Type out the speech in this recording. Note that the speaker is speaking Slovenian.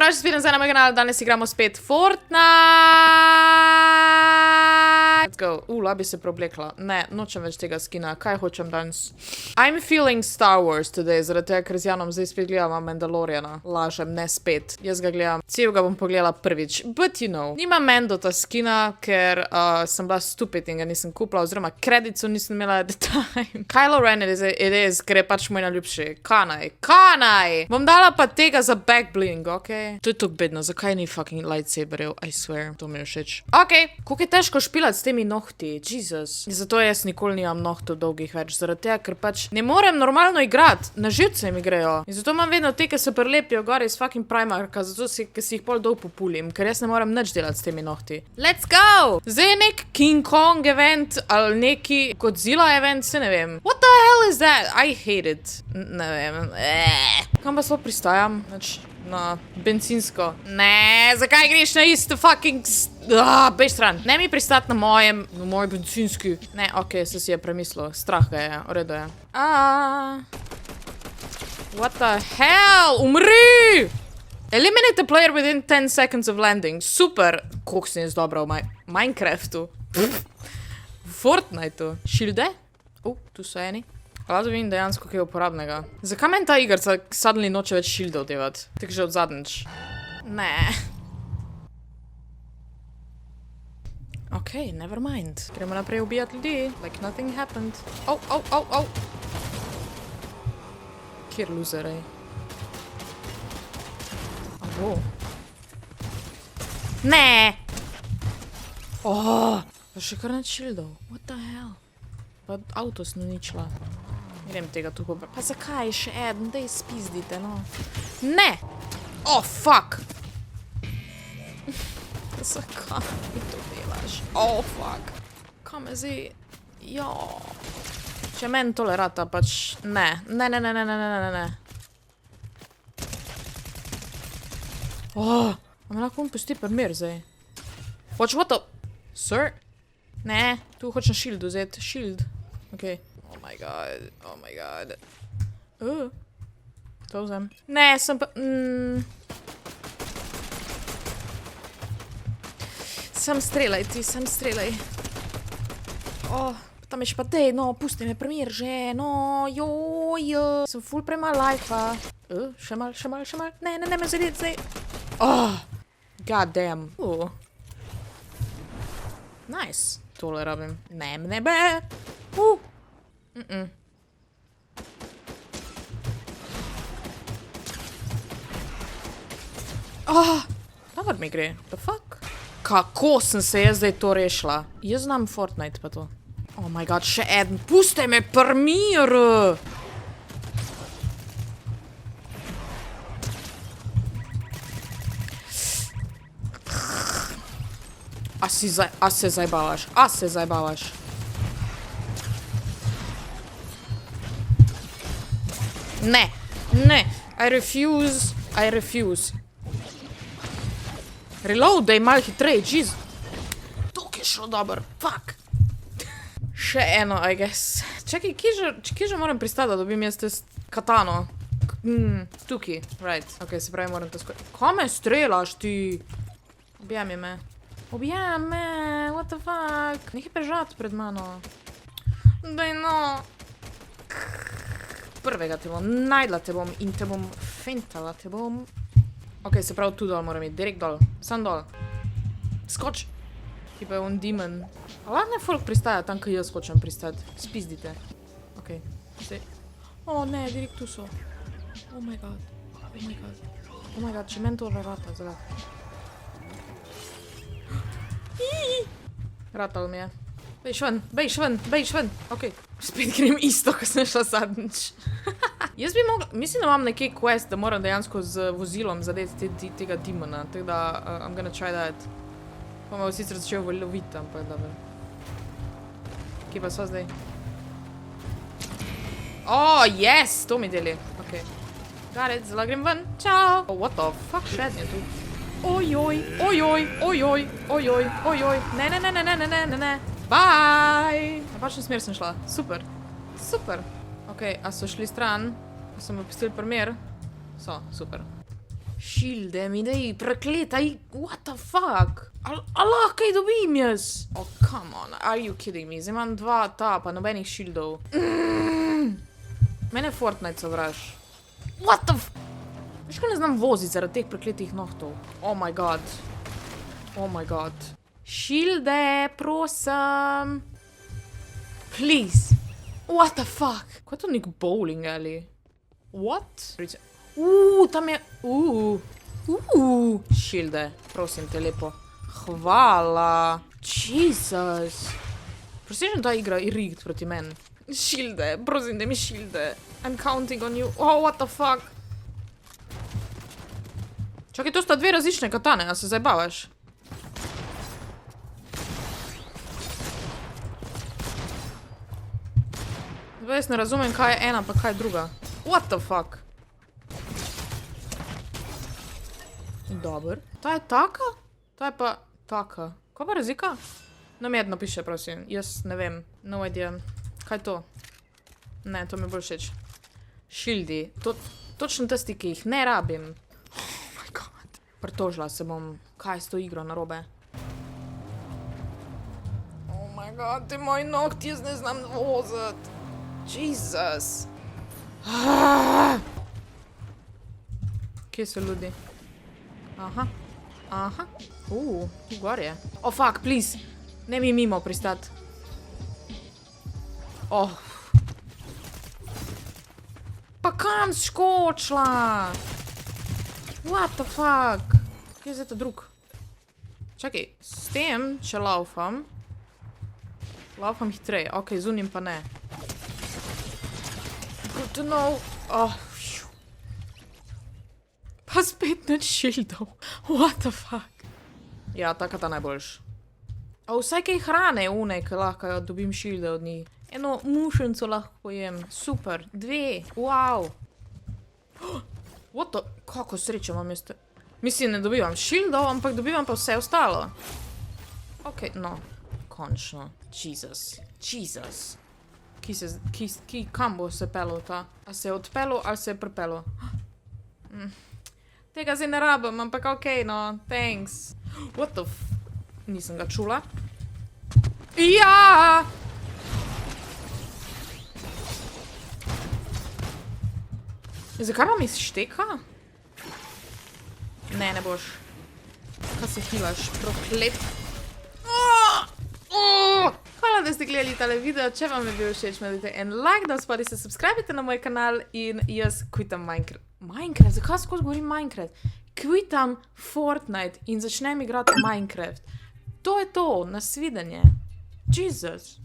dobrodošli spet nazaj na moj kanal, danes igramo spet Fortnite. Let's go. Labi se preoblekla. Ne, nočem več tega skina. Kaj hočem danes? I'm feeling Star Wars today, zaradi tega, ker z Janom zdaj spet gledam Mandaloriana. Lažem, ne spet. Jaz ga gledam. Cel ga bom pogledala prvič. But you know, nimam Mandota skina, ker sem bila stupid in ga nisem kupila, oziroma kredico nisem imela at the time. Kylo Ren it is, ker je pač moj najljubši. Kanaj! Bom dala pa tega za back bling, okej? To je tako bedno, zakaj ni fucking lightsaberjev, I swear. To mi je všeč. Okej, koliko je težko špilati s temi nohti, Jesus. Zato jaz nikoli nimam nohtov dolgih več, zaradi tega, ker pač ne morem normalno igrati, na živce mi grejo. In zato imam vedno te, ki se prelepijo gor iz fucking Primarka, zato ker si jih pol dol populim, ker jaz ne morem nič delati s temi nohti. Let's go! Zdaj je nek King Kong event, ali neki Godzilla event, se ne vem. What the hell is that? I hate it. Ne vem. Kam pa sploh pristajam? Na bencinsko. Ne, zakaj greš na isto fucking... Bej stran. Ne mi pristati na moj bencinski. Ne, okej, se si je premislil. Strah ga je, v redu je. What the hell? Umri! Eliminate the player within 10 seconds of landing. Super. Koliko sem jaz dobra v Minecraftu. V Fortniteu. Šilde? Tu so eni. Hvala, da vidim dejansko kaj uporabnega. Zakaj meni ta igrca suddenly noče več shieldov delati? Tako že od zadnjič. Ne. Okej, never mind. Gremo naprej ubijati ljudi. Like nothing happened. Kjer loserej? Ne! Pa še kar nad shieldov. What the hell? Pa avto sem uničila. Grem tega tu pobra. Pa zakaj še eden? Daj spizdite, no. Ne! Fuck! Zakaj mi to delaš? Fuck! Kaj me zdaj... Če meni tole rata, pač... Ne. Ne. A me lahko pusti primir zdaj? What the... Sir? Ne, tu hočem shield vzeti. Shield. Okej. Oh my god. To vzem. Ne, sem pa... Sem streljaj ti, sem streljaj. Tam je še pa dej, no, pusti me primir že, no, joj. Sem ful prema lajfa. Še mal. Ne, me zadeti zdaj. God damn. Nice. Tole rabim. Nebe. Dobro mi gre. The fuck? Kako sem se jaz zdaj to rešila? Jaz znam Fortnite pa to. Oh my god, še eden. Pusti me primir! A se zajbavaš. Ne. I refuse. Reload, da je malo hitrej, jeez. Tuk je šlo dober, fuck. Še eno, I guess. Čakaj, kje že moram pristati, da dobim jaz test katano? Tukaj, right. Ok, se pravi, moram to skoj... Kaj me strelaš ti? Objemi me. What the fuck? Nekaj prežati pred mano. Daj no. Prvega te bom, najdla te bom in te bom fentala, te bom. Ok, se pravi, tu dol moram iti, direkt dol. Sam dol. Skoč. Ki pa je on demon. A ne folk pristaja tam, kaj jaz hočem pristati. Spizdite. Ok, zdaj. Ne, direkt tu so. Oh my god, če meni to rata, zagad. Ratal mi je. Bejš ven. Ok. Spet grem isto, ko sem šla zadnjič. Jaz bi mogla... Mislim, da imam nekaj quest, da moram dejansko z vozilom zadeti tega demona. Tako da, I'm gonna try that. Pa me bo sicer začel loviti, ampak dobro. Kje pa so zdaj? Yes! To mi deli. Ok. Got it, zelo grem ven. Čau! What the fuck? Še je tu. Ojoj. Ne. Bye! Napačno smer sem šla. Super. Ok, a so šli stran? A sem opustili primer? So, super. Šilde mi daj, prekletaj, what the fuck? Allah, kaj dobim jaz? Oh, come on, are you kidding me? Zdaj imam 2 ta, pa nobenih šildov. Mene Fortnite sovraž. What the f... Veš, ko ne znam voziti zaradi teh prekletih nohtov? Oh my god. Oh my god. Šilde, prosim. Please. What the fuck? Kaj je to nek bowling ali? What? Tam je... Šilde, prosim te lepo. Hvala. Jesus. Prosim, ta igra je rigged proti meni. Šilde, prosim, da mi šilde. I'm counting on you. Oh, what the fuck? Čakaj, to sta 2 različne katane, a se zabavaš? Zdaj jaz ne razumem, kaj je ena, pa kaj je druga. What the fuck? Dober. Ta je taka? Ta je pa taka. Kaj pa razlika? Nam jedno piše, prosim. Jaz ne vem. No idea. Kaj je to? Ne, to mi bolj všeč. Šildi. Točno tisti, ki jih ne rabim. Oh my god. Pritožila se bom. Kaj je s to igro narobe? Oh my god, te moji nohti, jaz ne znam voziti. Jesus. Kje so ljudi? Aha. Aha. Tu gor je. Oh, fuck, please. Ne mi mimo pristati. Oh. Pa kam skočila? What the fuck? Kje je zdaj ta drug? Čakaj, s tem, če laufam. Laufam hitreje. Ok, z unim pa ne. Good to know. Oh. Pa spet nič šildov. What the fuck? Ja, taka ta najboljš. Vsaj kaj hrane une, ki lahko dobim šilde od njih. Eno mušenco lahko pojem. Super. 2. Wow. What the... Kako srečo imam jaz te... Mislim, ne dobivam šildov, ampak dobivam pa vse ostalo. Ok, no. Končno. Jesus. Jesus. Kam bo se pelil ta? A se je odpelil ali se je pripelil? Tega zdaj ne rabim, ampak ok, no. Thanks. What the f... Nisem ga čula. Ja! Zakaj pa mi šteka? Ne, ne boš. Kaj se hilaš? Proklet. Hvala, da ste gledali tale video. Če vam je bil všeč, me dajte en like, da spodaj se subscribite na moj kanal in jaz kvitam Minecraft. Minecraft? Zakaj skozi govorim Minecraft? Kvitam Fortnite in začnem igrati Minecraft. To je to. Nasvidenje. Jesus.